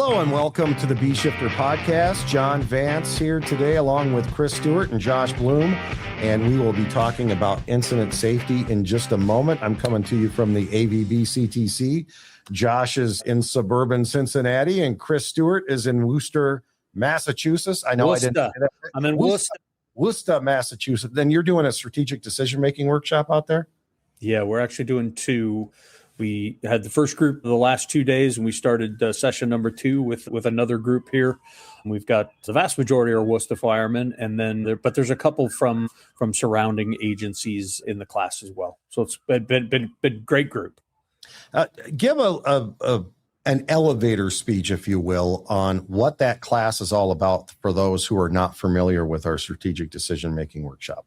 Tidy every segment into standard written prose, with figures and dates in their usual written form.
Hello and welcome to the Bee Shifter Podcast. John Vance here today along with Chris Stewart and Josh Blum, and we will be talking about incident safety in just a moment. I'm coming to you from the AVB CTC. Josh is in suburban Cincinnati and Chris Stewart is in Worcester, Massachusetts. I know Worcester. I didn't say that. I'm in Worcester. Worcester, Massachusetts. Then you're doing a strategic decision-making workshop out there? Yeah, we're actually doing two. We had the first group the last 2 days, and we started session number 2 with another group here. We've got the vast majority are Worcester firemen, and then there's a couple from surrounding agencies in the class as well. So it's been great group. Give an elevator speech, if you will, on what that class is all about for those who are not familiar with our strategic decision-making workshop.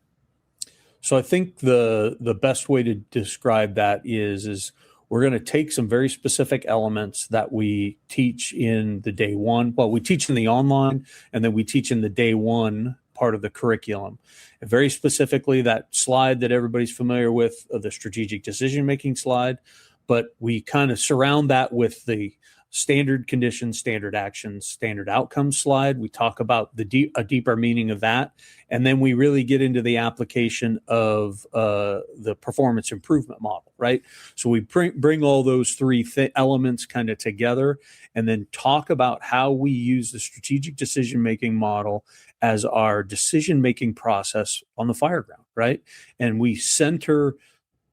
So I think the best way to describe that is we're going to take some very specific elements that we teach in the day one. Well, we teach in the online, and then we teach in the day one part of the curriculum. And very specifically, that slide that everybody's familiar with, the strategic decision-making slide, but we kind of surround that with the standard conditions, standard actions, standard outcomes slide. We talk about a deeper meaning of that. And then we really get into the application of the performance improvement model, right? So we bring all those three elements kind of together and then talk about how we use the strategic decision-making model as our decision-making process on the fireground, right? And we center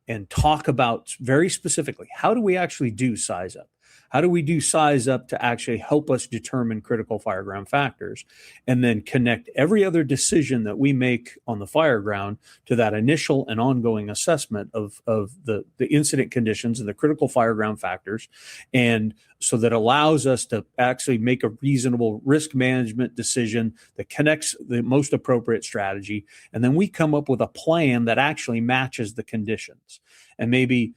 and talk about very specifically, how do we actually do size up? How do we do size up to actually help us determine critical fireground factors, and then connect every other decision that we make on the fireground to that initial and ongoing assessment of the incident conditions and the critical fireground factors. And so that allows us to actually make a reasonable risk management decision that connects the most appropriate strategy. And then we come up with a plan that actually matches the conditions. And maybe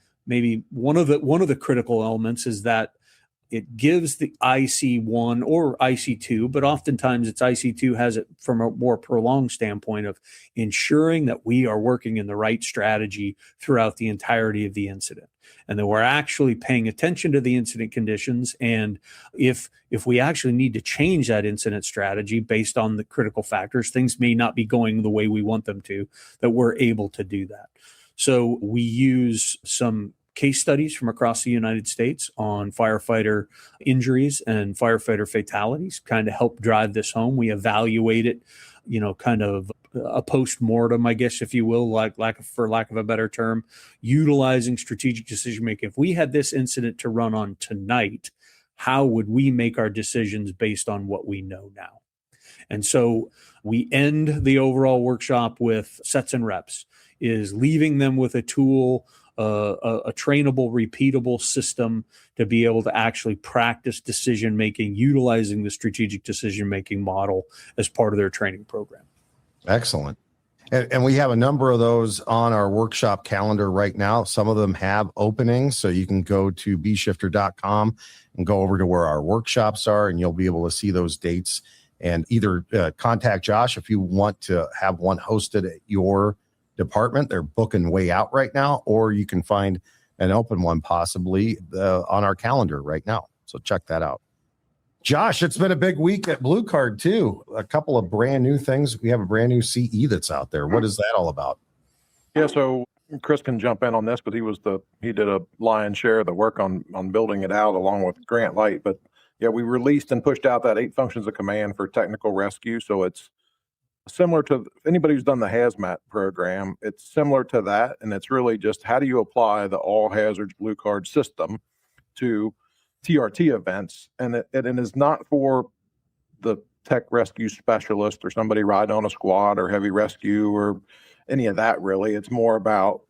one of the critical elements is that it gives the IC1 or IC2, but oftentimes it's IC2 has it from a more prolonged standpoint of ensuring that we are working in the right strategy throughout the entirety of the incident. And that we're actually paying attention to the incident conditions. And if we actually need to change that incident strategy based on the critical factors, things may not be going the way we want them to, that we're able to do that. So we use some case studies from across the United States on firefighter injuries and firefighter fatalities, kind of help drive this home. We evaluate it, kind of a post-mortem, I guess, if you will, for lack of a better term, utilizing strategic decision-making. If we had this incident to run on tonight, how would we make our decisions based on what we know now? And so we end the overall workshop with sets and reps, is leaving them with a tool, a trainable, repeatable system to be able to actually practice decision-making, utilizing the strategic decision-making model as part of their training program. Excellent. And we have a number of those on our workshop calendar right now. Some of them have openings, so you can go to bshifter.com and go over to where our workshops are, and you'll be able to see those dates and either contact Josh if you want to have one hosted at your department. They're booking way out right now, or you can find an open one possibly on our calendar right now. So check that out. Josh, it's been a big week at Blue Card too. A couple of brand new things. We have a brand new CE that's out there. What is that all about? Yeah, so Chris can jump in on this, but he did a lion's share of the work on building it out along with Grant Light. But yeah, we released and pushed out that 8 functions of command for technical rescue. So it's similar to anybody who's done the hazmat program. It's similar to that, and it's really just how do you apply the all hazards Blue Card system to TRT events, and it is not for the tech rescue specialist or somebody riding on a squad or heavy rescue or any of that. Really, it's more about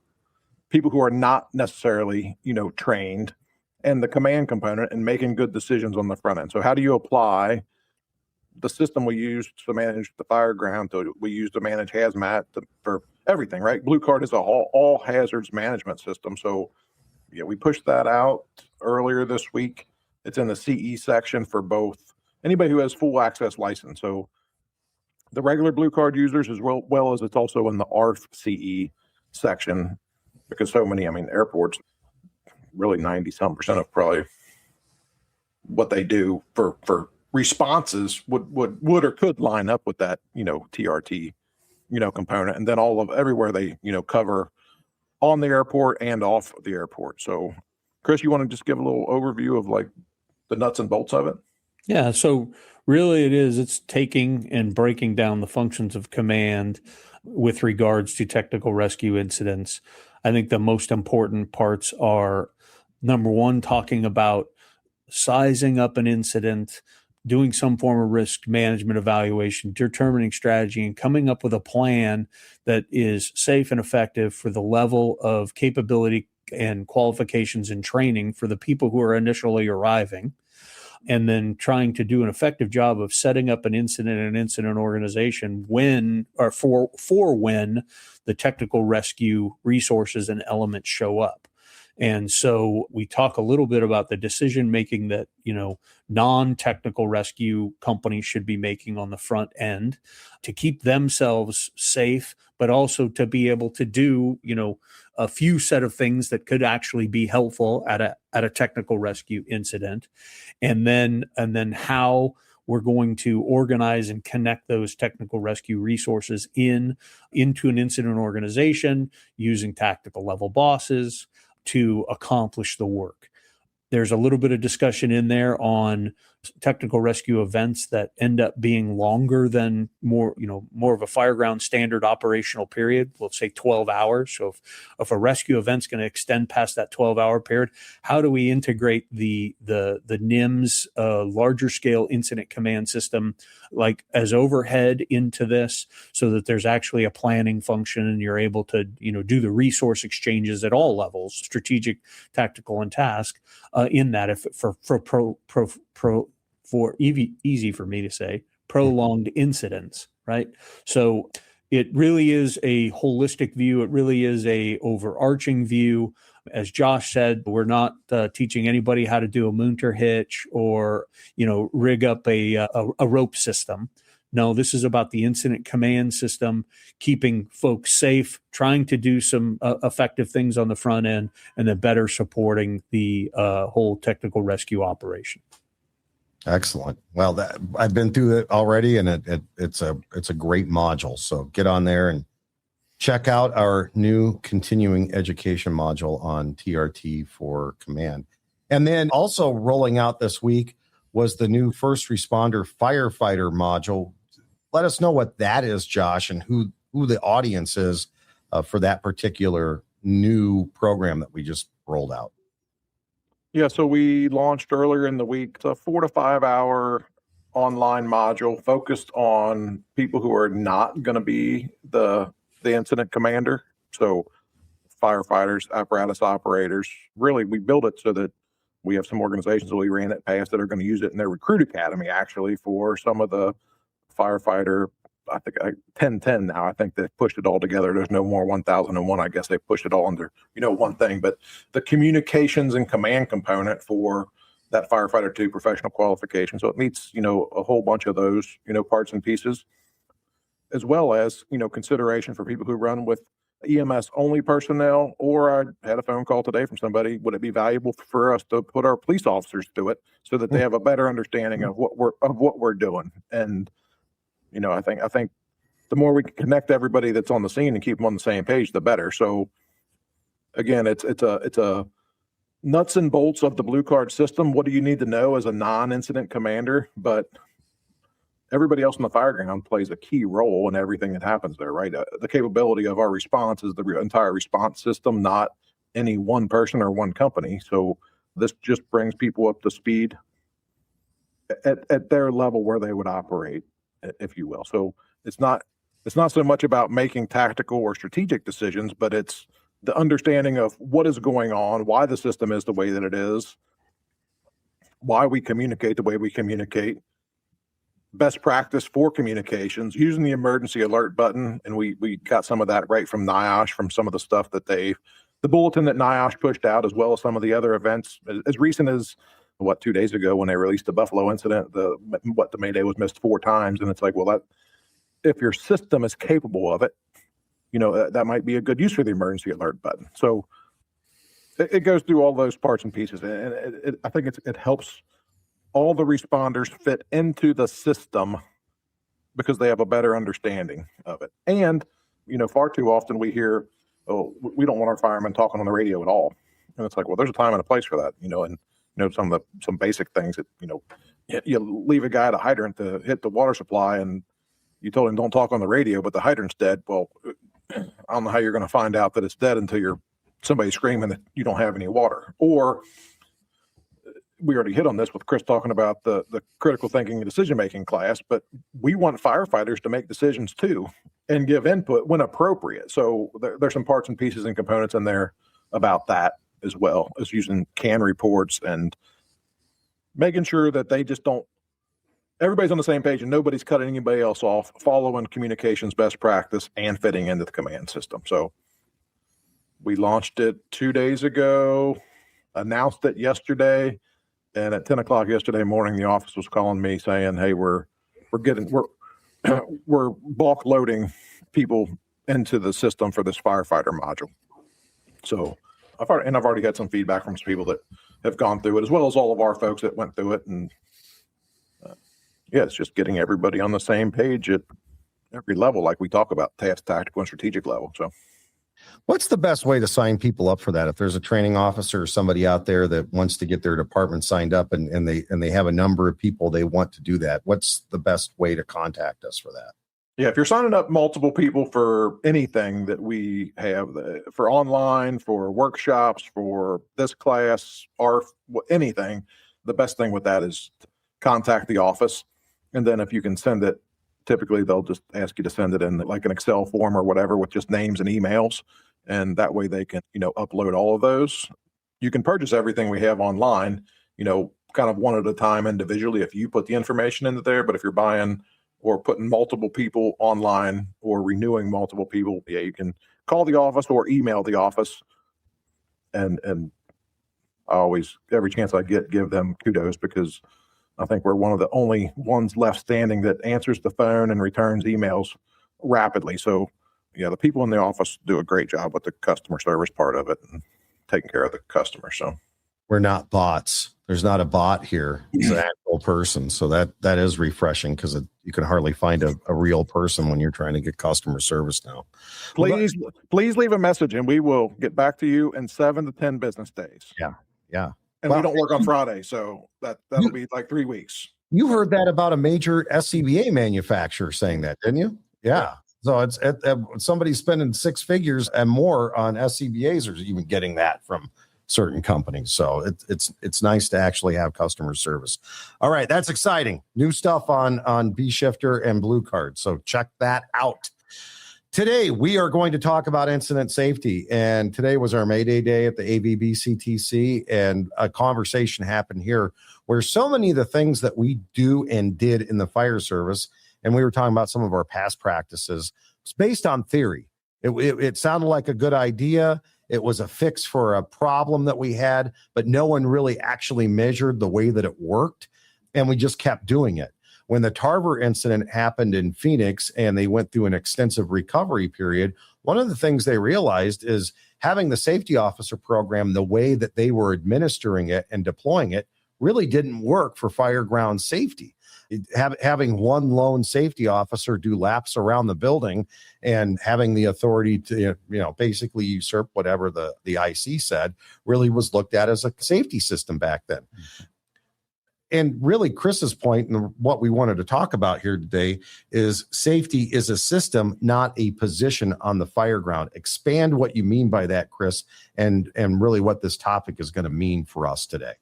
people who are not necessarily trained, and the command component and making good decisions on the front end. So how do you apply the system we use to manage the fireground, we use to manage hazmat, for everything, right? Blue Card is a all hazards management system. So yeah, we pushed that out earlier this week. It's in the CE section for both anybody who has full access license. So the regular Blue Card users, as well as it's also in the ARF CE section, because so many, airports, really 90% of probably what they do for responses would or could line up with that, TRT, component. And then everywhere they, cover on the airport and off the airport. So Chris, you want to just give a little overview of like the nuts and bolts of it? Yeah. So really it's taking and breaking down the functions of command with regards to technical rescue incidents. I think the most important parts are, number one, talking about sizing up an incident, doing some form of risk management evaluation, determining strategy, and coming up with a plan that is safe and effective for the level of capability and qualifications and training for the people who are initially arriving. And then trying to do an effective job of setting up an incident organization when the technical rescue resources and elements show up. And so we talk a little bit about the decision making that, non-technical rescue companies should be making on the front end to keep themselves safe, but also to be able to do, a few set of things that could actually be helpful at a technical rescue incident. And then how we're going to organize and connect those technical rescue resources into an incident organization using tactical level bosses to accomplish the work. There's a little bit of discussion in there on technical rescue events that end up being longer than more of a fireground standard operational period. Let's say 12 hours. So if a rescue event's going to extend past that 12-hour period, how do we integrate the NIMS larger scale incident command system like as overhead into this so that there's actually a planning function and you're able to do the resource exchanges at all levels, strategic, tactical, and task in that if for easy for me to say, prolonged incidents, right? So it really is a holistic view. It really is a overarching view. As Josh said, we're not teaching anybody how to do a Munter hitch or, rig up a rope system. No, this is about the incident command system, keeping folks safe, trying to do some effective things on the front end, and then better supporting the whole technical rescue operation. Excellent. Well, I've been through it already, and it's a great module. So get on there and check out our new continuing education module on TRT for command. And then also rolling out this week was the new first responder firefighter module. Let us know what that is, Josh, and who the audience is for that particular new program that we just rolled out. Yeah, so we launched earlier in the week. It's a 4 to 5 hour online module focused on people who are not going to be the incident commander. So firefighters, apparatus operators. Really, we built it so that we have some organizations that we ran it past that are going to use it in their recruit academy, actually, for some of the firefighter, I think 1010 now. I think they've pushed it all together. There's no more 1001. I guess they pushed it all under, one thing. But the communications and command component for that firefighter 2 professional qualification. So it meets, a whole bunch of those, parts and pieces, as well as, consideration for people who run with EMS only personnel. Or I had a phone call today from somebody. Would it be valuable for us to put our police officers through it so that they have a better understanding of what we're doing? And I think the more we can connect everybody that's on the scene and keep them on the same page, the better. So again, it's a nuts and bolts of the blue card system. What do you need to know as a non-incident commander? But everybody else in the fireground plays a key role in everything that happens there, right? The capability of our response is the entire response system, not any one person or one company. So this just brings people up to speed at their level where they would operate, if you will. So it's not so much about making tactical or strategic decisions, but it's the understanding of what is going on, why the system is the way that it is, why we communicate the way we communicate, best practice for communications, using the emergency alert button. And we got some of that right from NIOSH, from some of the stuff that the bulletin that NIOSH pushed out, as well as some of the other events as recent as 2 days ago when they released the Buffalo incident. The Mayday was missed 4 times. And it's like, well, that if your system is capable of it, that might be a good use for the emergency alert button. So it goes through all those parts and pieces. And I think it helps all the responders fit into the system because they have a better understanding of it. And, far too often we hear, oh, we don't want our firemen talking on the radio at all. And it's like, well, there's a time and a place for that, and some basic things that, you leave a guy at a hydrant to hit the water supply and you told him don't talk on the radio, but the hydrant's dead. Well, I don't know how you're going to find out that it's dead until somebody's screaming that you don't have any water. Or we already hit on this with Chris talking about the critical thinking and decision-making class, but we want firefighters to make decisions too and give input when appropriate. So there's some parts and pieces and components in there about that, as well as using CAN reports and making sure that they just everybody's on the same page and nobody's cutting anybody else off, following communications best practice and fitting into the command system. So we launched it 2 days ago, announced it yesterday, and at 10 o'clock yesterday morning, the office was calling me saying, hey, we're bulk loading people into the system for this firefighter module. So I've already had some feedback from some people that have gone through it, as well as all of our folks that went through it. And it's just getting everybody on the same page at every level, like we talk about, task, tactical, and strategic level. So what's the best way to sign people up for that? If there's a training officer or somebody out there that wants to get their department signed up and they have a number of people they want to do that, what's the best way to contact us for that? Yeah, if you're signing up multiple people for anything that we have, for online, for workshops, for this class, or anything, the best thing with that is to contact the office. And then if you can send it, typically they'll just ask you to send it in like an Excel form or whatever with just names and emails. And that way they can, upload all of those. You can purchase everything we have online, kind of one at a time individually if you put the information into there. But if you're buying or putting multiple people online or renewing multiple people, you can call the office or email the office. And I always, every chance I get, give them kudos because I think we're one of the only ones left standing that answers the phone and returns emails rapidly. So the people in the office do a great job with the customer service part of it and taking care of the customer. So we're not bots. There's not a bot here. It's an actual person. So that is refreshing because you can hardly find a real person when you're trying to get customer service now. Please leave a message and we will get back to you in 7 to 10 business days. Yeah. And we don't work on Friday, so that'll be like 3 weeks. You heard that about a major SCBA manufacturer saying that, didn't you? Yeah. So it's somebody spending 6 figures and more on SCBAs or even getting that from certain companies. So it's nice to actually have customer service. All right, that's exciting. New stuff on B Shifter and Blue Card. So check that out. Today, we are going to talk about incident safety. And today was our May Day at the AVBCTC. And a conversation happened here where so many of the things that we do and did in the fire service, and we were talking about some of our past practices, it's based on theory. It sounded like a good idea. It was a fix for a problem that we had, but no one really actually measured the way that it worked. And we just kept doing it. When the Tarver incident happened in Phoenix and they went through an extensive recovery period, one of the things they realized is having the safety officer program, the way that they were administering it and deploying it really didn't work for fireground safety. Having one lone safety officer do laps around the building and having the authority to, basically usurp whatever the IC said really was looked at as a safety system back then. And really, Chris's point and what we wanted to talk about here today is safety is a system, not a position on the fireground. Expand what you mean by that, Chris, and really what this topic is going to mean for us today.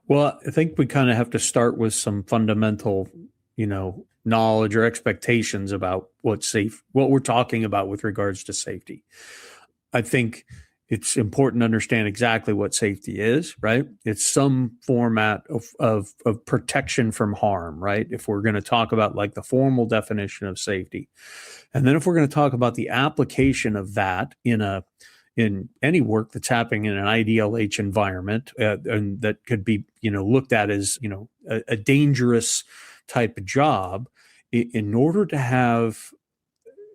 Well, I think we kind of have to start with some fundamental, knowledge or expectations about what we're talking about with regards to safety. I think it's important to understand exactly what safety is, right? It's some format of protection from harm, right? If we're going to talk about like the formal definition of safety. And then if we're going to talk about the application of that in any work that's happening in an IDLH environment, and that could be, looked at as, a dangerous type of job, in order to have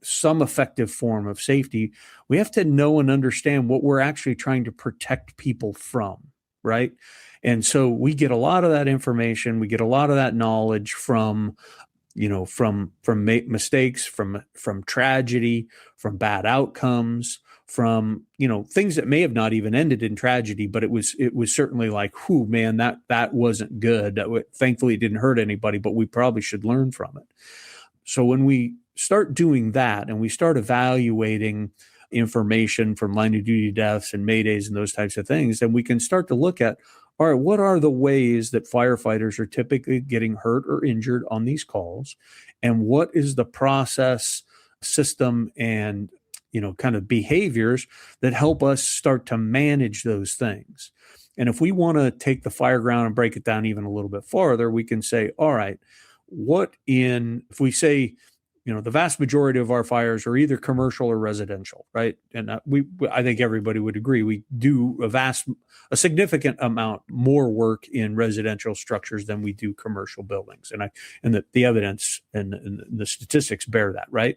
some effective form of safety, we have to know and understand what we're actually trying to protect people from, right? And so we get a lot of that information, we get a lot of that knowledge from mistakes, from tragedy, from bad outcomes, from things that may have not even ended in tragedy, but it was certainly like, whew, man, that wasn't good. Thankfully, it didn't hurt anybody, but we probably should learn from it. So when we start doing that and we start evaluating information from line of duty deaths and maydays and those types of things, then we can start to look at, all right, what are the ways that firefighters are typically getting hurt or injured on these calls? And what is the process, system, and kind of behaviors that help us start to manage those things? And if we want to take the fireground and break it down even a little bit farther, we can say, all right, if we say, the vast majority of our fires are either commercial or residential, right? And I think everybody would agree we do a significant amount more work in residential structures than we do commercial buildings, and the evidence and the statistics bear that, right?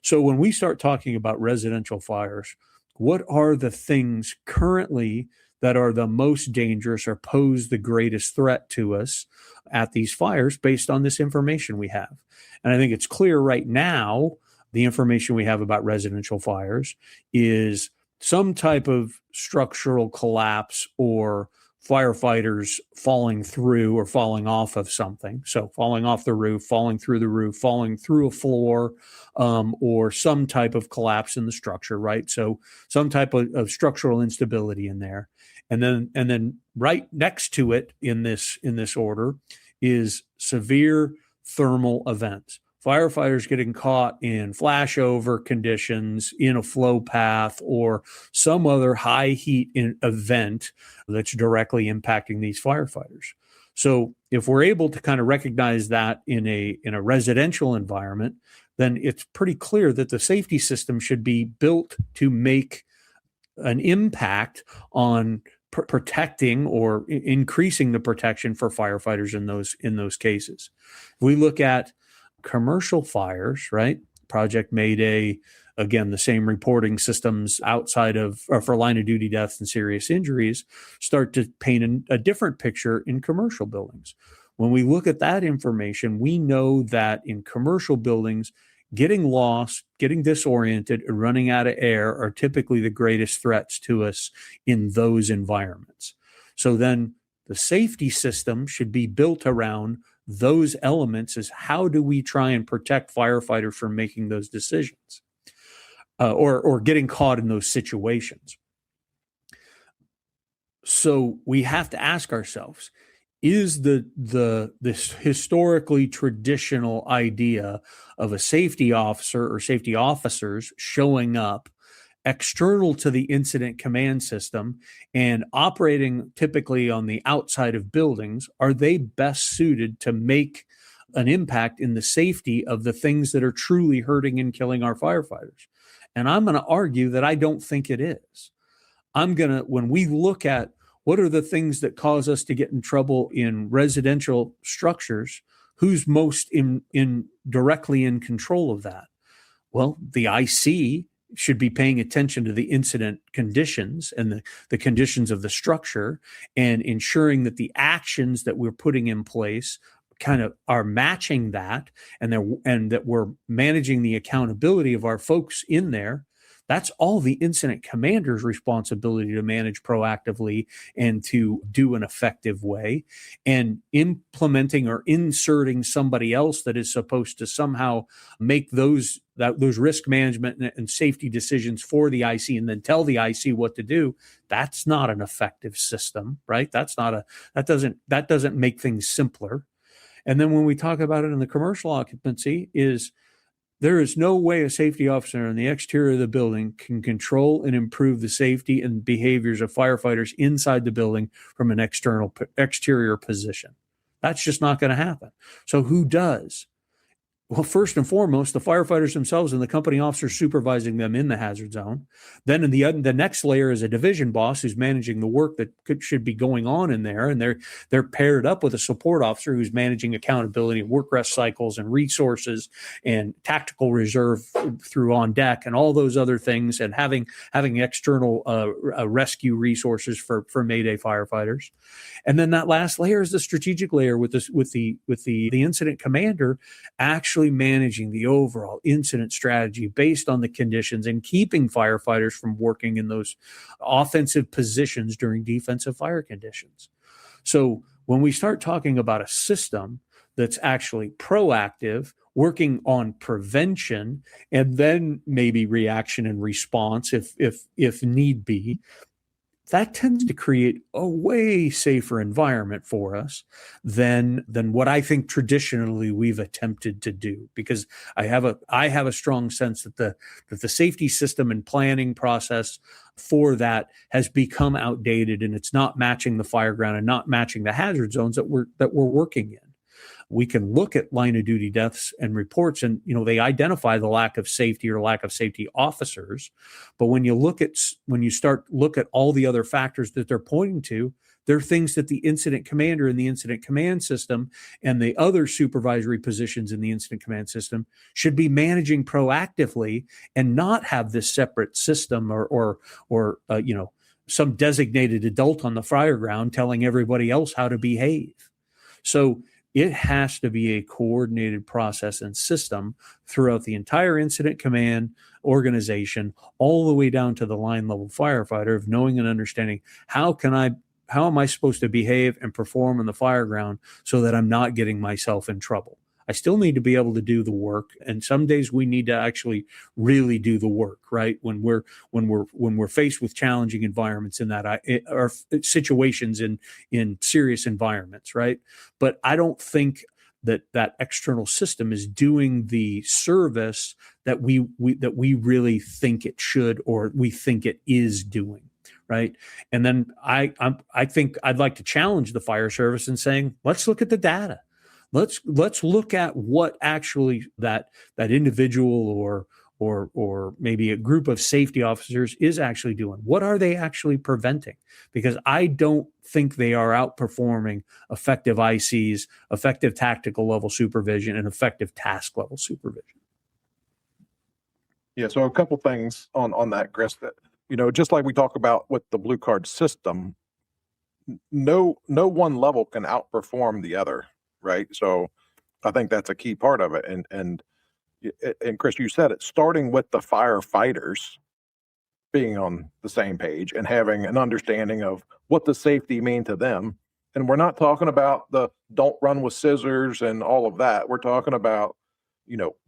So when we start talking about residential fires, what are the things currently that are the most dangerous or pose the greatest threat to us at these fires based on this information we have? And I think it's clear right now, the information we have about residential fires is some type of structural collapse or firefighters falling through or falling off of something. So falling off the roof, falling through the roof, falling through a floor, or some type of collapse in the structure, right? So some type of structural instability in there. And then right next to it in this order is severe thermal events. Firefighters getting caught in flashover conditions in a flow path or some other high heat event that's directly impacting these firefighters. So if we're able to kind of recognize that in a residential environment, then it's pretty clear that the safety system should be built to make an impact on protecting or increasing the protection for firefighters in those cases. If we look at commercial fires, right? Project Mayday, again, the same reporting systems outside of for line of duty deaths and serious injuries start to paint a different picture in commercial buildings. When we look at that information, we know that in commercial buildings, getting lost, getting disoriented, and running out of air are typically the greatest threats to us in those environments. So then the safety system should be built around those elements. Is how do we try and protect firefighters from making those decisions or getting caught in those situations? So we have to ask ourselves, is this historically traditional idea of a safety officer or safety officers showing up external to the incident command system and operating typically on the outside of buildings, are they best suited to make an impact in the safety of the things that are truly hurting and killing our firefighters? And I'm going to argue that I don't think it is. When we look at what are the things that cause us to get in trouble in residential structures, who's most directly in control of that? Well, the IC should be paying attention to the incident conditions and the conditions of the structure and ensuring that the actions that we're putting in place kind of are matching that and that we're managing the accountability of our folks in there. That's all the incident commander's responsibility to manage proactively and to do an effective way. And implementing or inserting somebody else that is supposed to somehow make those risk management and safety decisions for the IC and then tell the IC what to do, that's not an effective system, right? That doesn't make things simpler. And then when we talk about it in the commercial occupancy, there is no way a safety officer in the exterior of the building can control and improve the safety and behaviors of firefighters inside the building from an exterior position. That's just not going to happen. So who does? Well, first and foremost, the firefighters themselves and the company officer supervising them in the hazard zone. Then in the next layer is a division boss who's managing the work that should be going on in there, and they're paired up with a support officer who's managing accountability, work rest cycles, and resources, and tactical reserve through on deck, and all those other things, and having external rescue resources for Mayday firefighters. And then that last layer is the strategic layer with the incident commander actually managing the overall incident strategy based on the conditions and keeping firefighters from working in those offensive positions during defensive fire conditions. So when we start talking about a system that's actually proactive, working on prevention, and then maybe reaction and response if need be, that tends to create a way safer environment for us than what I think traditionally we've attempted to do. Because I have a strong sense that the safety system and planning process for that has become outdated, and it's not matching the fireground and not matching the hazard zones that we're working in. We can look at line of duty deaths and reports, and they identify the lack of safety or lack of safety officers. But when you start look at all the other factors that they're pointing to, they're things that the incident commander in the incident command system and the other supervisory positions in the incident command system should be managing proactively, and not have this separate system or some designated adult on the fireground telling everybody else how to behave. So it has to be a coordinated process and system throughout the entire incident command organization, all the way down to the line level firefighter, of knowing and understanding how am I supposed to behave and perform in the fireground so that I'm not getting myself in trouble. I still need to be able to do the work, and some days we need to actually really do the work, right? When we're faced with challenging environments or situations in serious environments, right? But I don't think that external system is doing the service that we really think it should, or we think it is doing. Right. And then I think I'd like to challenge the fire service in saying, let's look at the data. Let's look at what actually that individual or maybe a group of safety officers is actually doing. What are they actually preventing? Because I don't think they are outperforming effective ICs, effective tactical level supervision, and effective task level supervision. Yeah. So a couple things on that, Chris, that, just like we talk about with the blue card system, no one level can outperform the other. Right. So I think that's a key part of it. And Chris, you said it, starting with the firefighters being on the same page and having an understanding of what does safety mean to them. And we're not talking about the don't run with scissors and all of that. We're talking about,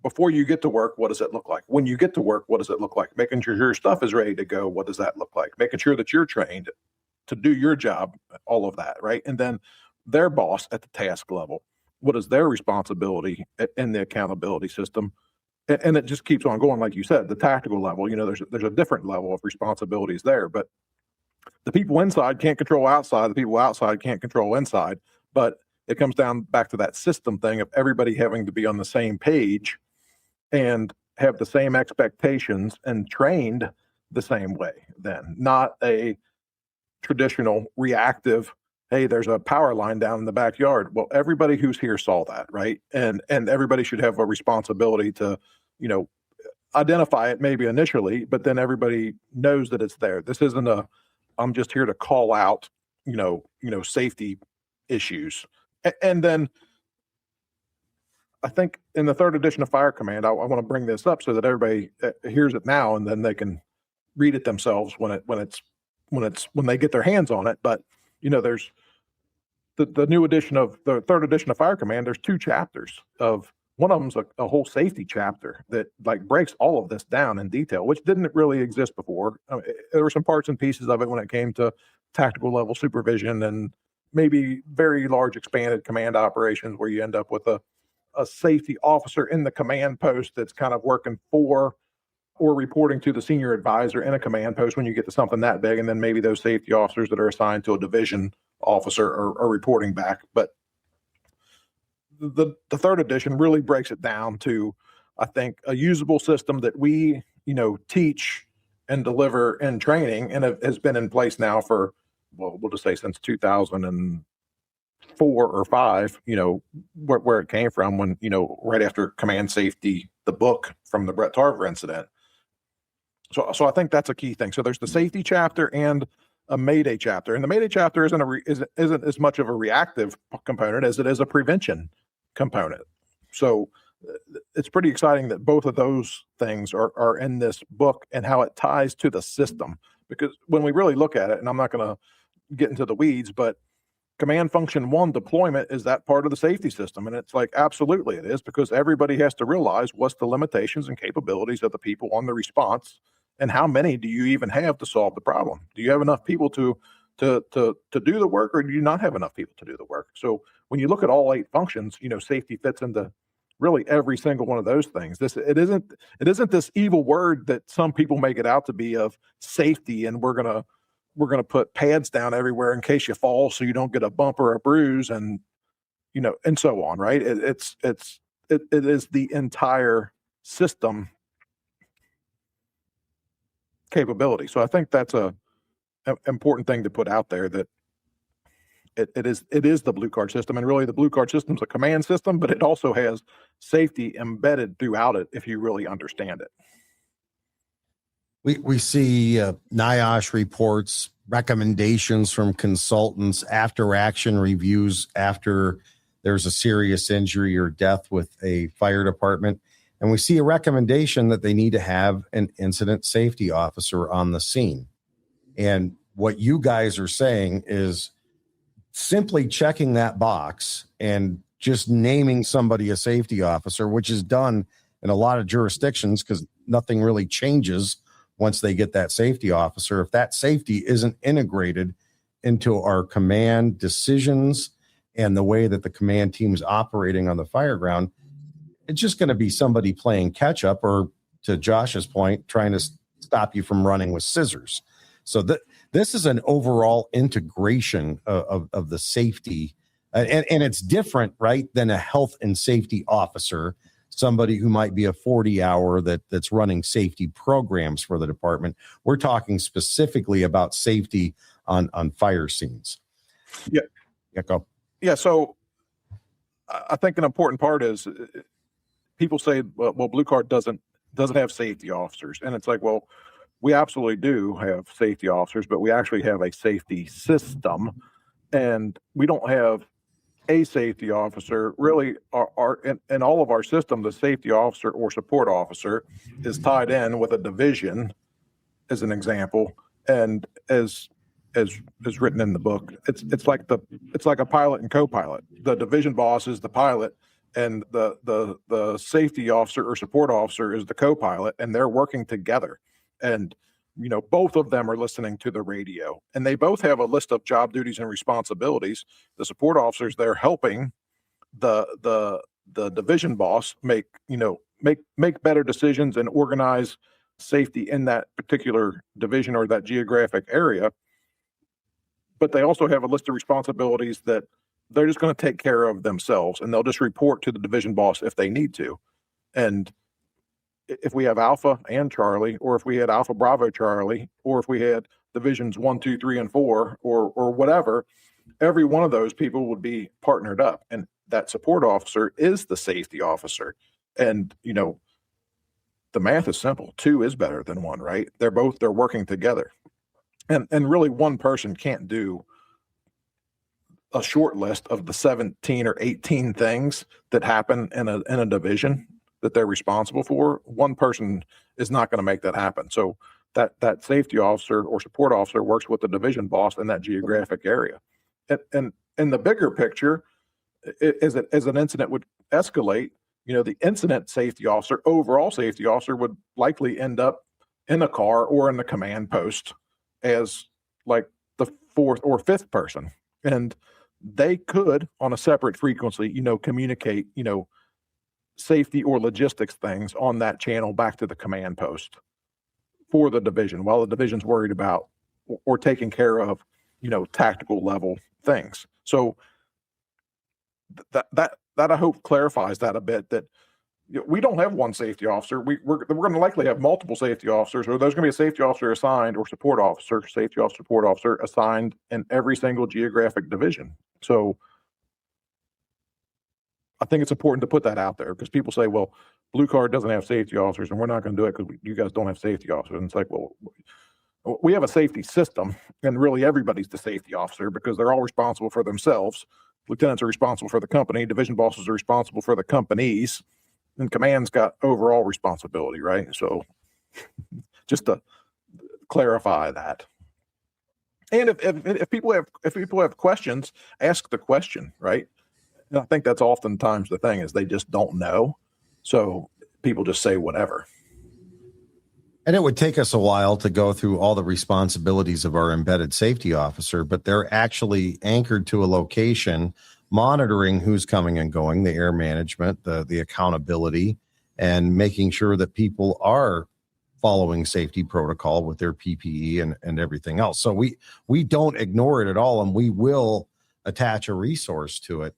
before you get to work, what does it look like? When you get to work, what does it look like? Making sure your stuff is ready to go. What does that look like? Making sure that you're trained to do your job, all of that. Right. And then their boss at the task level, what is their responsibility in the accountability system? And it just keeps on going. Like you said, the tactical level, there's a different level of responsibilities there, but the people inside can't control outside. The people outside can't control inside, but it comes down back to that system thing of everybody having to be on the same page and have the same expectations and trained the same way. Then not a traditional reactive, hey, there's a power line down in the backyard. Well, everybody who's here saw that, right? And everybody should have a responsibility to, identify it maybe initially, but then everybody knows that it's there. This isn't I'm just here to call out, safety issues. And then I think in the 3rd edition of Fire Command, I want to bring this up so that everybody hears it now, and then they can read it themselves when they get their hands on it. But there's the new edition of the 3rd edition of Fire Command. There's 2 chapters of, one of them's a whole safety chapter that breaks all of this down in detail, which didn't really exist before. There were some parts and pieces of it when it came to tactical level supervision and maybe very large expanded command operations where you end up with a safety officer in the command post that's kind of working for or reporting to the senior advisor in a command post when you get to something that big. And then maybe those safety officers that are assigned to a division officer are reporting back. But the third edition really breaks it down to, I think, a usable system that we, teach and deliver in training, and it has been in place now for, well, we'll just say since 2004 or five, where it came from when, right after Command Safety, the book from the Brett Tarver incident. So I think that's a key thing. So there's the safety chapter and a Mayday chapter, and the Mayday chapter isn't as much of a reactive component as it is a prevention component. So it's pretty exciting that both of those things are in this book and how it ties to the system. Because when we really look at it, and I'm not going to get into the weeds, but Command Function 1 deployment, is that part of the safety system? And it's like, absolutely it is, because everybody has to realize what's the limitations and capabilities of the people on the response, and how many do you even have to solve the problem? Do you have enough people to do the work, or do you not have enough people to do the work? So when you look at all 8 functions, safety fits into really every single one of those things. It isn't this evil word that some people make it out to be of safety, and we're gonna put pads down everywhere in case you fall so you don't get a bump or a bruise, and and so on, right? It is the entire system capability. So I think that's a important thing to put out there, that it is the blue card system, and really the blue card system is a command system, but it also has safety embedded throughout it if you really understand it. We see NIOSH reports, recommendations from consultants, after action reviews after there's a serious injury or death with a fire department. And we see a recommendation that they need to have an incident safety officer on the scene. And what you guys are saying is simply checking that box and just naming somebody a safety officer, which is done in a lot of jurisdictions because nothing really changes once they get that safety officer. If that safety isn't integrated into our command decisions and the way that the command team is operating on the fireground, it's just going to be somebody playing catch up, or to Josh's point, trying to stop you from running with scissors. So this is an overall integration of the safety, and it's different, right, than a health and safety officer, somebody who might be a 40-hour that's running safety programs for the department. We're talking specifically about safety on fire scenes. Yeah. Yeah, go. Yeah. So I think an important part is, people say, well, Blue Card doesn't have safety officers. And it's like, well, we absolutely do have safety officers, but we actually have a safety system, and we don't have a safety officer. Really, in all of our system, the safety officer or support officer is tied in with a division, as an example. And as written in the book, it's like a pilot and co-pilot. The division boss is the pilot, and the safety officer or support officer is the co-pilot, and they're working together. And both of them are listening to the radio, and they both have a list of job duties and responsibilities. The support officers, they're helping the division boss make better decisions and organize safety in that particular division or that geographic area. But they also have a list of responsibilities that they're just going to take care of themselves, and they'll just report to the division boss if they need to. And if we have Alpha and Charlie, or if we had Alpha Bravo Charlie, or if we had divisions 1, 2, 3, and 4, or whatever, every one of those people would be partnered up, and that support officer is the safety officer. And the math is simple: 2 is better than 1, right? They're working together, and really one person can't do a short list of the 17 or 18 things that happen in a division that they're responsible for. One person is not going to make that happen. So that safety officer or support officer works with the division boss in that geographic area. And in the bigger picture, as an incident would escalate, the incident safety officer, overall safety officer, would likely end up in a car or in the command post as like the 4th or 5th person. And they could, on a separate frequency, communicate, safety or logistics things on that channel back to the command post for the division, while the division's worried about or taking care of, tactical level things. So that I hope clarifies that a bit, that we don't have one safety officer. We're going to likely have multiple safety officers, or there's going to be a safety officer assigned, or safety officer, support officer assigned in every single geographic division. So I think it's important to put that out there, because people say, well, Blue Card doesn't have safety officers and we're not going to do it because you guys don't have safety officers. And it's like, well, we have a safety system, and really everybody's the safety officer because they're all responsible for themselves. Lieutenants are responsible for the company. Division bosses are responsible for the companies, and command's got overall responsibility, right? So just to clarify that. And if people have questions, ask the question, right? And I think that's oftentimes the thing, is they just don't know. So people just say whatever. And it would take us a while to go through all the responsibilities of our embedded safety officer, but they're actually anchored to a location, monitoring who's coming and going, the air management, the accountability, and making sure that people are following safety protocol with their PPE and everything else. So we don't ignore it at all, and we will attach a resource to it.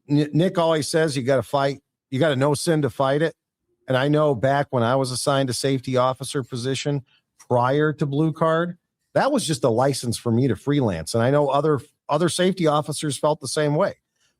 Nick always says you got to fight, you got to know sin to fight it. And I know back when I was assigned a safety officer position prior to Blue Card, that was just a license for me to freelance. And I know other safety officers felt the same way.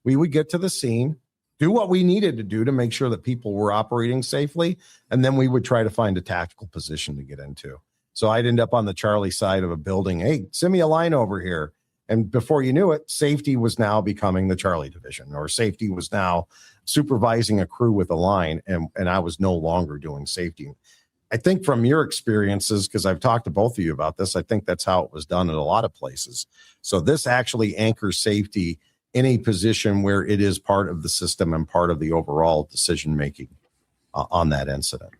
We would get to the scene, do what we needed to do to make sure that people were operating safely, and then we would try to find a tactical position to get into. So I'd end up on the Charlie side of a building. Hey, send me a line over here. And before you knew it, safety was now becoming the Charlie division, or safety was now supervising a crew with a line, and I was no longer doing safety. I think from your experiences, because I've talked to both of you about this, I think that's how it was done in a lot of places. So this actually anchors safety in a position where it is part of the system and part of the overall decision-making on that incident.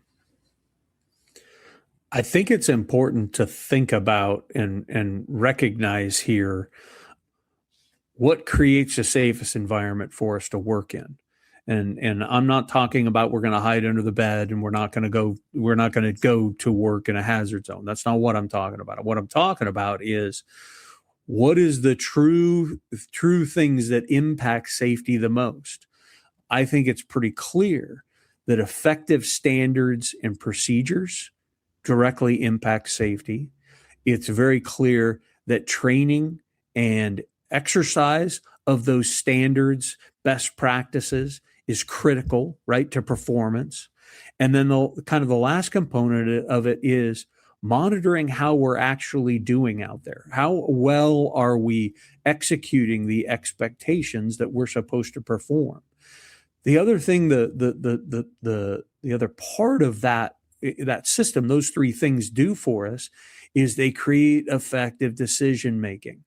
I think it's important to think about and recognize here what creates the safest environment for us to work in. And I'm not talking about we're going to hide under the bed and we're not going to go to work in a hazard zone. That's not what I'm talking about. What I'm talking about is, what is the true things that impact safety the most? I think it's pretty clear that effective standards and procedures directly impact safety. It's very clear that training and exercise of those standards, best practices, is critical, right, to performance. And then the last component of it is monitoring how we're actually doing out there. How well are we executing the expectations that we're supposed to perform? The other thing, the other part of that system, those three things do for us, is they create effective decision making.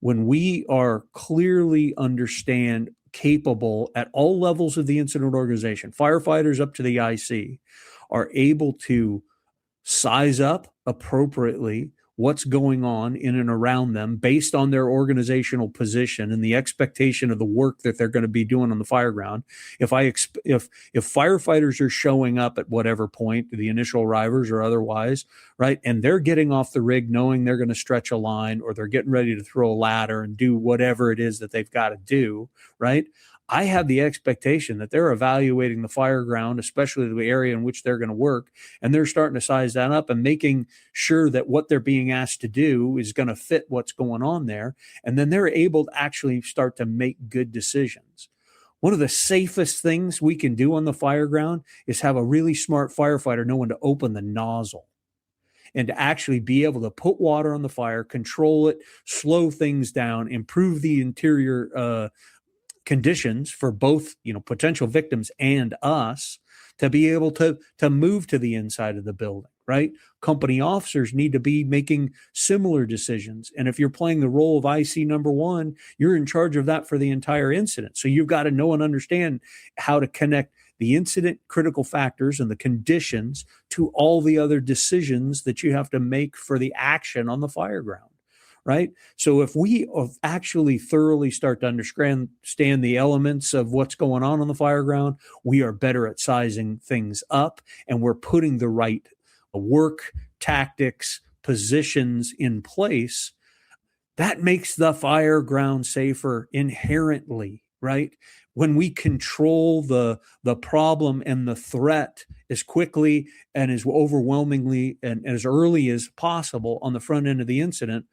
When we are clearly capable at all levels of the incident organization, firefighters up to the IC, are able to size up appropriately what's going on in and around them based on their organizational position and the expectation of the work that they're going to be doing on the fireground. If firefighters are showing up at whatever point, the initial arrivers or otherwise, right, and they're getting off the rig knowing they're going to stretch a line, or they're getting ready to throw a ladder and do whatever it is that they've got to do, right, I have the expectation that they're evaluating the fireground, especially the area in which they're going to work, and they're starting to size that up and making sure that what they're being asked to do is going to fit what's going on there. And then they're able to actually start to make good decisions. One of the safest things we can do on the fireground is have a really smart firefighter know when to open the nozzle, and to actually be able to put water on the fire, control it, slow things down, improve the interior conditions for both, potential victims and us, to be able to move to the inside of the building, right? Company officers need to be making similar decisions. And if you're playing the role of IC number one, you're in charge of that for the entire incident. So you've got to know and understand how to connect the incident critical factors and the conditions to all the other decisions that you have to make for the action on the fireground. Right. So if we actually thoroughly start to understand the elements of what's going on the fireground, we are better at sizing things up, and we're putting the right work, tactics, positions in place. That makes the fireground safer inherently, right? when we control the problem and the threat as quickly and as overwhelmingly and as early as possible on the front end of the incident,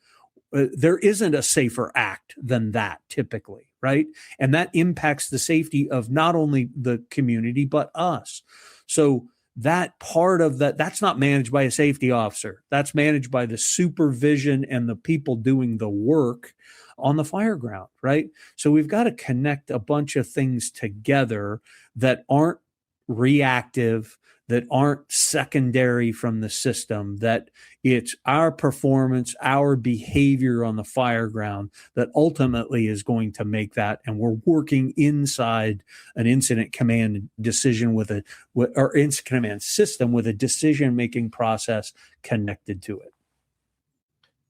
there isn't a safer act than that typically, right? And that impacts the safety of not only the community, but us. So that part of that's not managed by a safety officer. That's managed by the supervision and the people doing the work on the fireground, right? So we've got to connect a bunch of things together that aren't reactive, that aren't secondary from the system, that it's our performance, our behavior on the fireground that ultimately is going to make that. And we're working inside an incident command decision or incident command system with a decision-making process connected to it.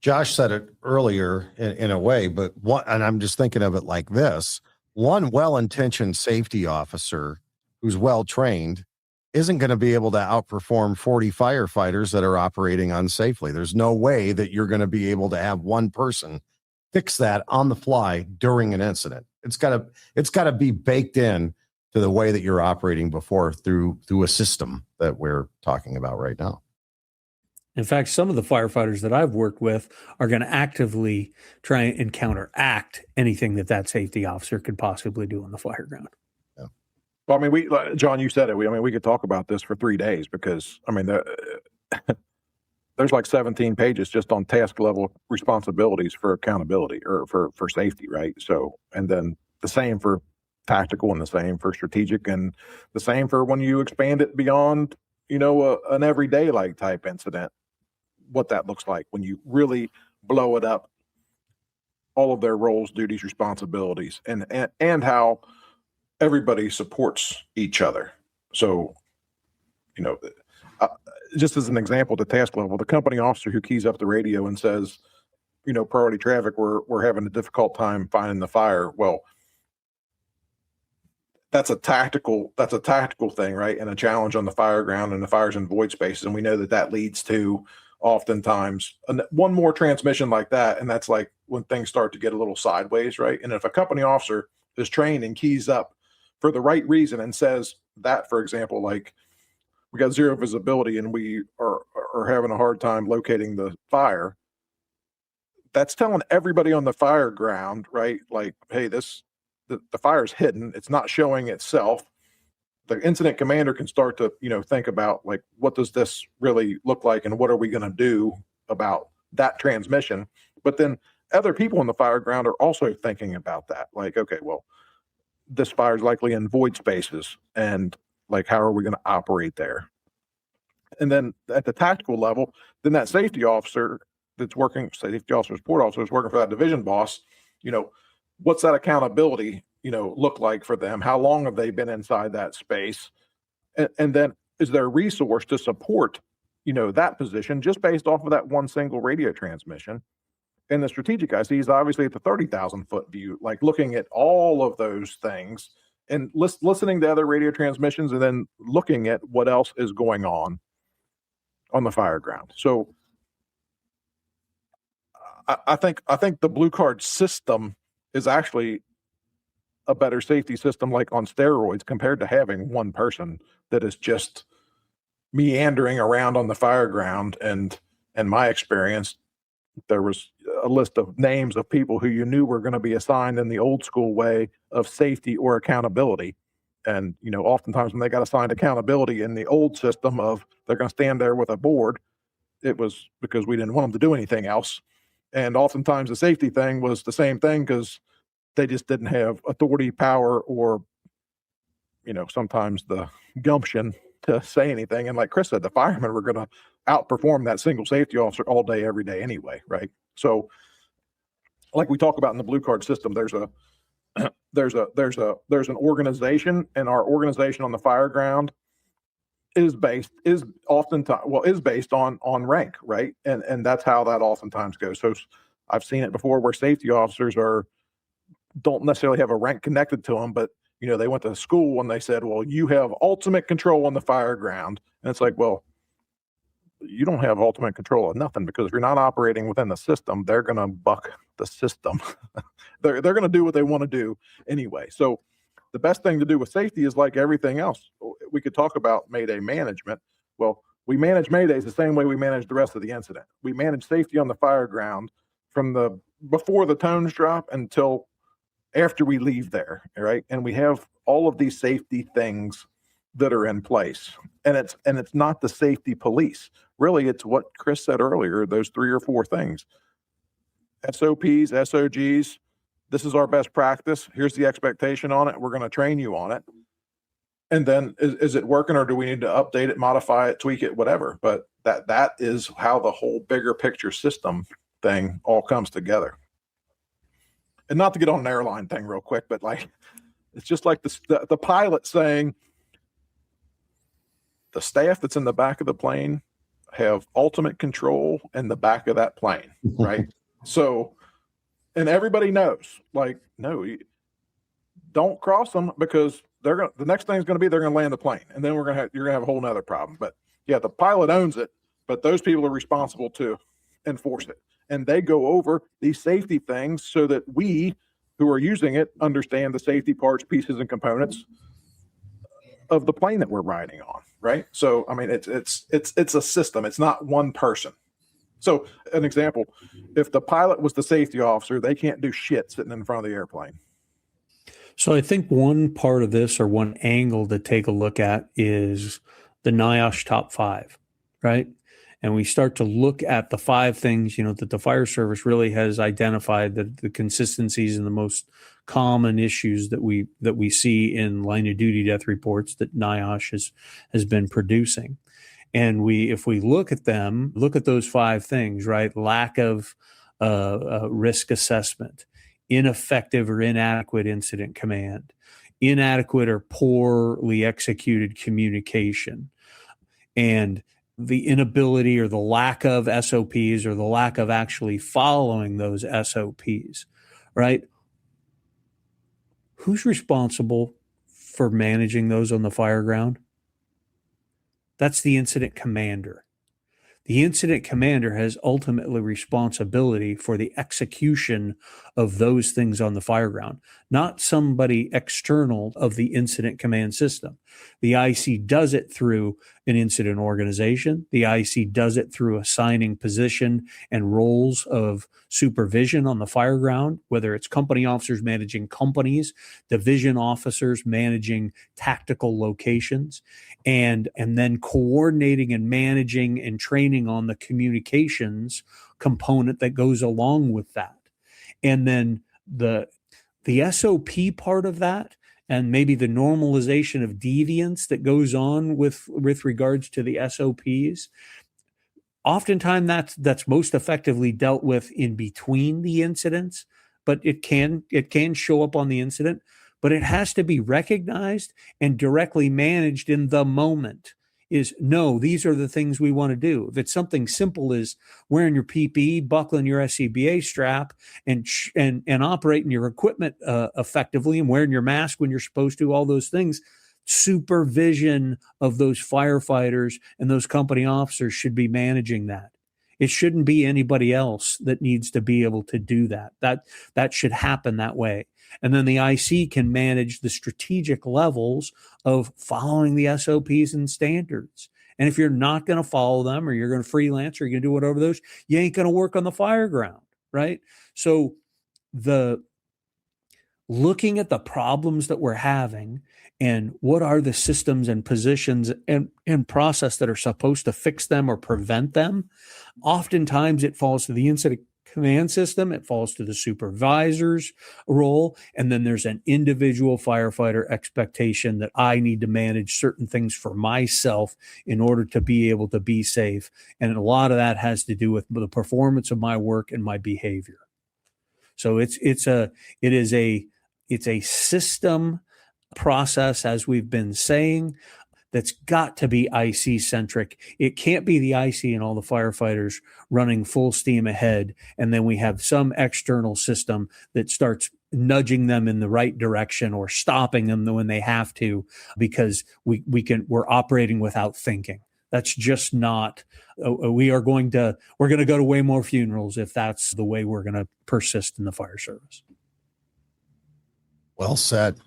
Josh said it earlier in a way, but and I'm just thinking of it like this: one well-intentioned safety officer who's well-trained isn't going to be able to outperform 40 firefighters that are operating unsafely. There's no way that you're going to be able to have one person fix that on the fly during an incident. It's got to be baked in to the way that you're operating before through a system that we're talking about right now. In fact, some of the firefighters that I've worked with are going to actively try and counteract anything that safety officer could possibly do on the fireground. Yeah. Well, I mean, John, you said it. We could talk about this for 3 days because, I mean, there's like 17 pages just on task level responsibilities for accountability or for safety, right? So, and then the same for tactical and the same for strategic and the same for when you expand it beyond, an everyday like type incident, what that looks like when you really blow it up, all of their roles, duties, responsibilities, and how everybody supports each other. So, just as an example, the task level, the company officer who keys up the radio and says, priority traffic, we're having a difficult time finding the fire. Well, that's a tactical thing, right? And a challenge on the fireground, and the fire's in void spaces. And we know that leads to oftentimes one more transmission like that. And that's like when things start to get a little sideways, right? And if a company officer is trained and keys up for the right reason and says that, for example, like we got zero visibility and we are having a hard time locating the fire, that's telling everybody on the fireground, right? Like, hey, the fire's hidden. It's not showing itself. The incident commander can start to, think about like, what does this really look like? And what are we going to do about that transmission? But then other people on the fireground are also thinking about that. Like, okay, well, this fire is likely in void spaces. And like, how are we going to operate there? And then at the tactical level, then that safety officer support officer is working for that division boss, what's that accountability, look like for them? How long have they been inside that space? And then is there a resource to support, that position just based off of that one single radio transmission? And the strategic IC is obviously at the 30,000 foot view, like looking at all of those things and listening to other radio transmissions and then looking at what else is going on the fireground. So I think the blue card system is actually a better safety system, like on steroids, compared to having one person that is just meandering around on the fireground. And my experience, there was a list of names of people who you knew were going to be assigned in the old school way of safety or accountability. And, oftentimes when they got assigned accountability in the old system of they're going to stand there with a board, it was because we didn't want them to do anything else. And oftentimes the safety thing was the same thing because they just didn't have authority, power, or, sometimes the gumption to say anything. And like Chris said, the firemen were going to outperform that single safety officer all day, every day anyway, right? So like we talk about in the blue card system, there's an organization, and our organization on the fireground is based on rank, right? And that's how that oftentimes goes. So I've seen it before where safety officers don't necessarily have a rank connected to them, but they went to school and they said, well, you have ultimate control on the fireground. And it's like, well, you don't have ultimate control of nothing, because if you're not operating within the system, they're going to buck the system. they're going to do what they want to do anyway. So the best thing to do with safety is like everything else. We could talk about Mayday management. Well, we manage Maydays the same way we manage the rest of the incident. We manage safety on the fire ground from before the tones drop until after we leave there, right? And we have all of these safety things that are in place. And it's not the safety police. Really, it's what Chris said earlier, those 3 or 4 things. SOPs, SOGs, this is our best practice. Here's the expectation on it. We're going to train you on it. And then is it working, or do we need to update it, modify it, tweak it, whatever? But that is how the whole bigger picture system thing all comes together. And not to get on an airline thing real quick, but like, it's just like the pilot saying, the staff that's in the back of the plane have ultimate control in the back of that plane, right? So, and everybody knows, like, no, don't cross them, because the next thing is going to be they're going to land the plane, and then you're going to have a whole nother problem. But yeah, the pilot owns it, but those people are responsible to enforce it, and they go over these safety things so that we who are using it understand the safety parts, pieces, and components of the plane that we're riding on, right? So, I mean, it's a system. It's not one person. So, an example, if the pilot was the safety officer, they can't do shit sitting in front of the airplane. So I think one part of this, or one angle to take a look at, is the NIOSH top 5, right? And we start to look at the 5 things, that the fire service really has identified, that the consistencies and the most common issues that we see in line of duty death reports that NIOSH has been producing. And if we look at them, look at those 5 things, right? Lack of risk assessment, ineffective or inadequate incident command, inadequate or poorly executed communication, and the inability or the lack of SOPs, or the lack of actually following those SOPs, right? Who's responsible for managing those on the fire ground? That's the incident commander. The incident commander has ultimately responsibility for the execution of those things on the fire ground, not somebody external of the incident command system. The IC does it through an incident organization. The IC does it through assigning position and roles of supervision on the fire ground, whether it's company officers managing companies, division officers managing tactical locations, and then coordinating and managing and training on the communications component that goes along with that. And then the SOP part of that, and maybe the normalization of deviance that goes on with regards to the SOPs, oftentimes that's most effectively dealt with in between the incidents, but it can show up on the incident, but it has to be recognized and directly managed in the moment. Is, no, these are the things we want to do. If it's something simple as wearing your PPE, buckling your SCBA strap, and operating your equipment effectively, and wearing your mask when you're supposed to, all those things, supervision of those firefighters and those company officers should be managing that. It shouldn't be anybody else that needs to be able to do that. That should happen that way. And then the IC can manage the strategic levels of following the SOPs and standards. And if you're not going to follow them, or you're going to freelance, or you're going to do whatever those, you ain't going to work on the fire ground, right? So looking at the problems that we're having, and what are the systems and positions and process that are supposed to fix them or prevent them, oftentimes it falls to the incident command system, it falls to the supervisor's role, and then there's an individual firefighter expectation that I need to manage certain things for myself in order to be able to be safe. And a lot of that has to do with the performance of my work and my behavior. So it's a system process, as we've been saying, that's got to be IC centric. It can't be the IC and all the firefighters running full steam ahead, and then we have some external system that starts nudging them in the right direction or stopping them when they have to, because we're operating without thinking. That's just not. We're going to go to way more funerals if that's the way we're going to persist in the fire service. Well said.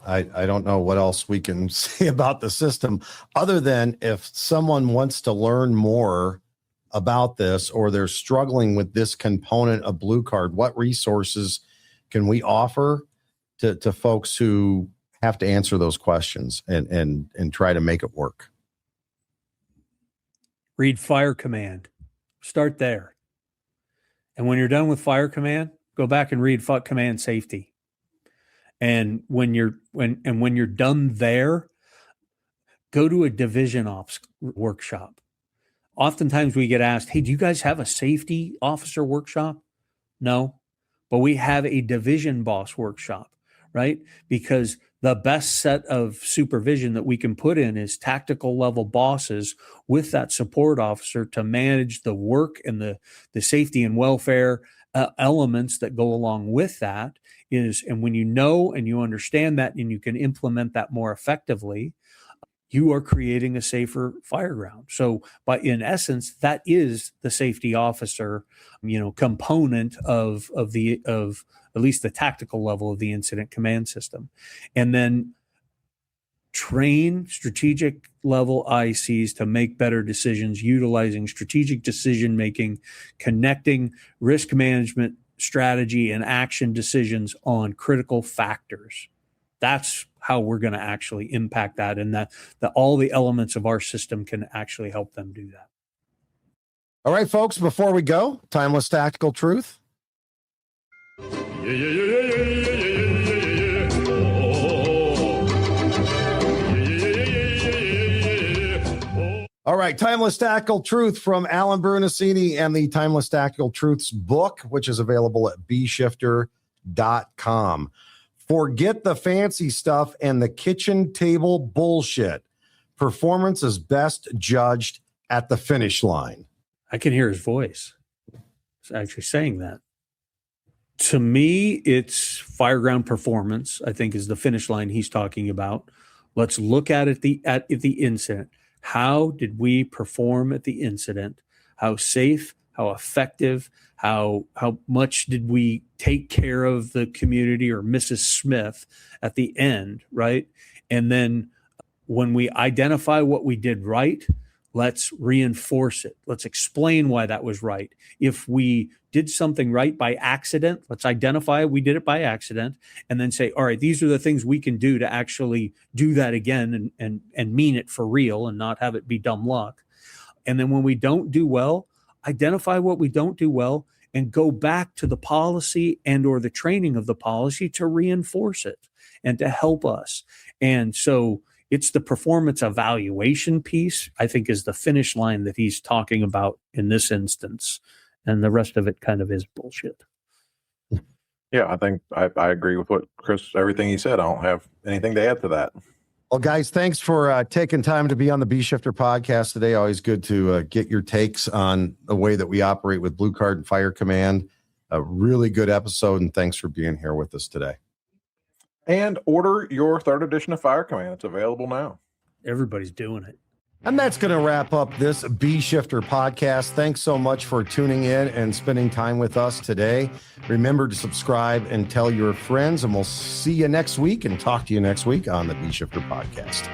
I don't know what else we can say about the system other than if someone wants to learn more about this or they're struggling with this component of Blue Card, what resources can we offer to folks who have to answer those questions and try to make it work? Read Fire Command. Start there. And when you're done with Fire Command, go back and read Command Safety. And when you're done there, go to a division ops workshop. Oftentimes we get asked, hey, do you guys have a safety officer workshop? No, but we have a division boss workshop, right? Because the best set of supervision that we can put in is tactical level bosses with that support officer to manage the work and the safety and welfare elements that go along with that. And when you know and you understand that and you can implement that more effectively, you are creating a safer fireground. So, but in essence, that is the safety officer, component of at least the tactical level of the incident command system. And then train strategic level ICs to make better decisions, utilizing strategic decision making, connecting risk management strategy and action decisions on critical factors. That's how we're going to actually impact that, and that all the elements of our system can actually help them do that. All right, folks, before we go, timeless tactical truth. All right, Timeless Tactical Truth from Alan Brunacini and the Timeless Tactical Truths book, which is available at bshifter.com. Forget the fancy stuff and the kitchen table bullshit. Performance is best judged at the finish line. I can hear his voice. He's actually saying that. To me, it's fireground performance, I think, is the finish line he's talking about. Let's look at it at the incident. How did we perform at the incident? How safe, how effective, how much did we take care of the community or Mrs. Smith at the end, right? And then when we identify what we did right, let's reinforce it. Let's explain why that was right. If we did something right by accident, let's identify we did it by accident and then say, all right, these are the things we can do to actually do that again and mean it for real and not have it be dumb luck. And then when we don't do well, identify what we don't do well and go back to the policy and or the training of the policy to reinforce it and to help us. And so it's the performance evaluation piece, I think, is the finish line that he's talking about in this instance. And the rest of it kind of is bullshit. Yeah, I think I agree with everything he said. I don't have anything to add to that. Well, guys, thanks for taking time to be on the B Shifter podcast today. Always good to get your takes on the way that we operate with Blue Card and Fire Command. A really good episode, and thanks for being here with us today. And order your 3rd edition of Fire Command. It's available now. Everybody's doing it. And that's going to wrap up this B Shifter podcast. Thanks so much for tuning in and spending time with us today. Remember to subscribe and tell your friends, and we'll see you next week and talk to you next week on the B Shifter podcast.